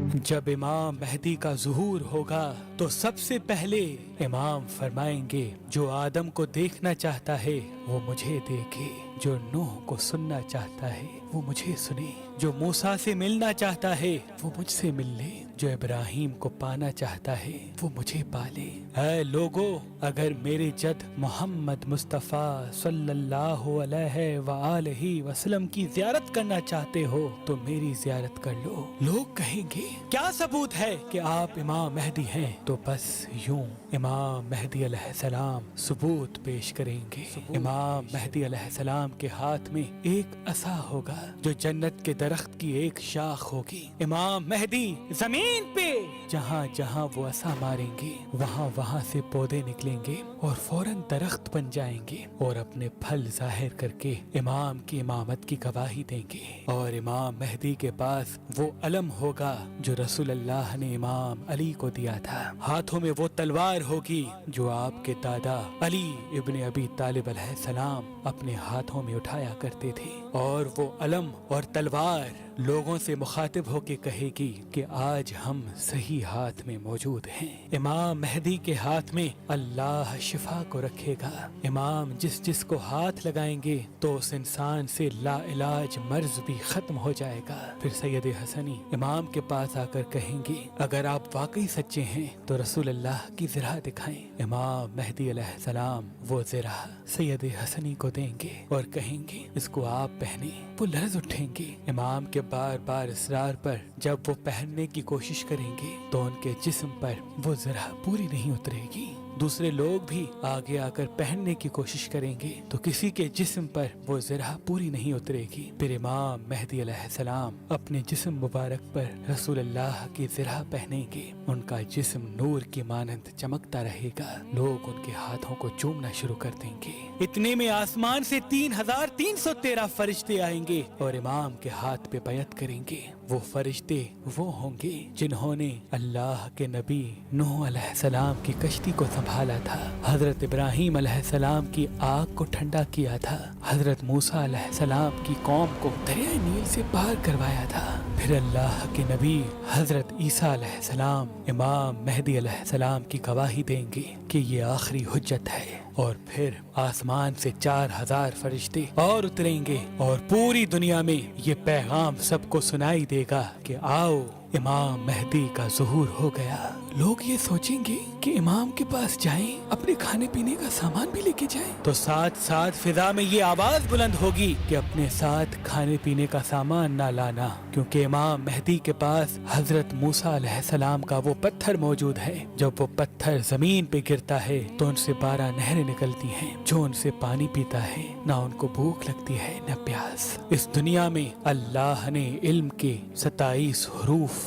जब इमाम मेहदी का ज़ुहूर होगा तो सबसे पहले इमाम फरमाएंगे, जो आदम को देखना चाहता है वो मुझे देखे, जो नूह को सुनना चाहता है वो मुझे सुने, जो मूसा से मिलना चाहता है वो मुझसे मिल ले, जो इब्राहिम को पाना चाहता है वो मुझे पाले। ऐ लोगो, अगर मेरे जद मोहम्मद मुस्तफ़ा सल्लल्लाहु अलैहि वसल्लम की ज़ियारत करना चाहते हो तो मेरी ज़ियारत कर लो। लोग कहेंगे, क्या सबूत है कि आप इमाम मेहदी हैं? तो बस यूं इमाम मेहदी अलैहिस्सलाम सबूत पेश करेंगे। इमाम मेहदी अलैहिस्सलाम के हाथ में एक असा होगा जो जन्नत के दरख्त की एक शाख होगी। इमाम मेहदी जमीन पे जहाँ जहाँ वो असा मारेंगे वहाँ वहाँ से पौधे निकलेंगे और फौरन दरख्त बन जाएंगे और अपने फल जाहिर करके इमाम की इमामत की गवाही देंगे। और इमाम मेहदी के पास वो अलम होगा जो रसूलुल्लाह ने इमाम अली को दिया था। हाथों में वो तलवार होगी जो आपके दादा अली इब्ने अबी तालिब अलैहिस्सलाम अपने हाथों में उठाया करते थे। और वो अलम और तलवार लोगों से मुखातिब होके कहेगी कि आज हम सही हाथ में मौजूद हैं। इमाम मेहदी के हाथ में अल्लाह शिफा को रखेगा। इमाम जिस जिस को हाथ लगाएंगे तो उस इंसान से लाइलाज मर्ज भी खत्म हो जाएगा। फिर सैयद हसनी इमाम के पास आकर कहेंगे, अगर आप वाकई सच्चे हैं तो रसूलुल्लाह की ज़रा दिखाएं। इमाम मेहदी अलैहिस्सलाम वो ज़रा सैयद हसनी को देंगे और कहेंगे, इसको आप पहने। वो लर्ज उठेंगे। इमाम के बार बार इसरार पर जब वो पहनने की कोशिश करेंगे तो उनके जिस्म पर वो ज़रा पूरी नहीं उतरेगी। दूसरे लोग भी आगे आकर पहनने की कोशिश करेंगे तो किसी के जिस्म पर वो ज़रा पूरी नहीं उतरेगी। फिर इमाम मेहदी अलैहिस्सलाम अपने जिस्म मुबारक पर रसूलुल्लाह की ज़रा पहनेंगे। उनका जिस्म नूर की मानंद चमकता रहेगा। लोग उनके हाथों को चूमना शुरू कर देंगे। इतने में आसमान से 3313 फरिश्ते आएंगे और इमाम के हाथ पे बैत करेंगे। वो फरिश्ते वो होंगे जिन्होंने अल्लाह के नबी नूह अलैहिस्सलाम की कश्ती को संभाला था, हजरत इब्राहिम अलैहिस्सलाम की आग को ठंडा किया था, हजरत मूसा अलैहिस्सलाम की कौम को दरिया नील से पार करवाया था। फिर अल्लाह के नबी हजरत ईसा अलैहिस्सलाम इमाम मेहदी अलैहिस्सलाम की गवाही देंगे कि ये आखिरी हुज्जत है। और फिर आसमान से 4000 फरिश्ते और उतरेंगे और पूरी दुनिया में ये पैगाम सबको सुनाई देगा कि आओ इमाम मेहदी का ज़ुहूर हो गया। लोग ये सोचेंगे कि इमाम के पास जाएं, अपने खाने पीने का सामान भी लेके जाएं। तो साथ साथ फिजा में ये आवाज बुलंद होगी कि अपने साथ खाने पीने का सामान ना लाना, क्योंकि इमाम मेहदी के पास हजरत मूसा अलैहिस्सलाम का वो पत्थर मौजूद है। जब वो पत्थर जमीन पे गिरता है तो उनसे 12 नहरें निकलती हैं। जो उनसे पानी पीता है ना उनको भूख लगती है न प्यास। इस दुनिया में अल्लाह ने इल्म के 27 हरूफ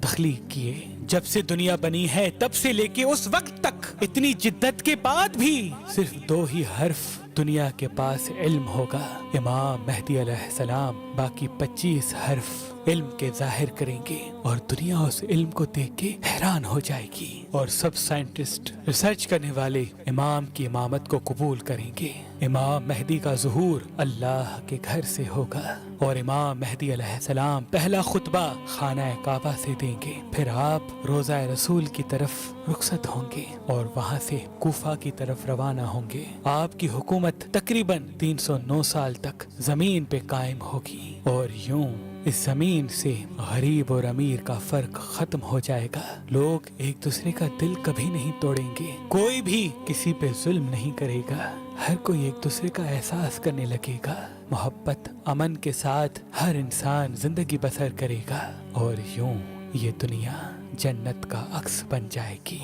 तख्लीक किए। जब से दुनिया बनी है तब से लेके उस वक्त तक इतनी जिद्दत के बाद भी सिर्फ 2 ही हर्फ दुनिया के पास इल्म होगा। इमाम मेहदी अलैहिस्सलाम बाकी 25 हर्फ इल्म के जाहिर करेंगे और दुनिया उस इल्म को देख के हैरान हो जाएगी। और सब साइंटिस्ट रिसर्च करने वाले इमाम की इमामत को कबूल करेंगे। इमाम मेहदी का ज़ुहूर अल्लाह के घर से होगा और इमाम मेहदी अलैहिस्सलाम पहला खुतबा खाना काबा से देंगे। फिर आप रोज़ा रसूल की तरफ रुखसत होंगे और वहाँ से कूफा की तरफ रवाना होंगे। आपकी हुकूमत तकरीबन 309 साल तक जमीन पे कायम होगी और यूं इस जमीन से गरीब और अमीर का फर्क खत्म हो जाएगा। लोग एक दूसरे का दिल कभी नहीं तोड़ेंगे। कोई भी किसी पे जुल्म नहीं करेगा। हर कोई एक दूसरे का एहसास करने लगेगा। मोहब्बत अमन के साथ हर इंसान जिंदगी बसर करेगा और यूं ये दुनिया जन्नत का अक्स बन जाएगी।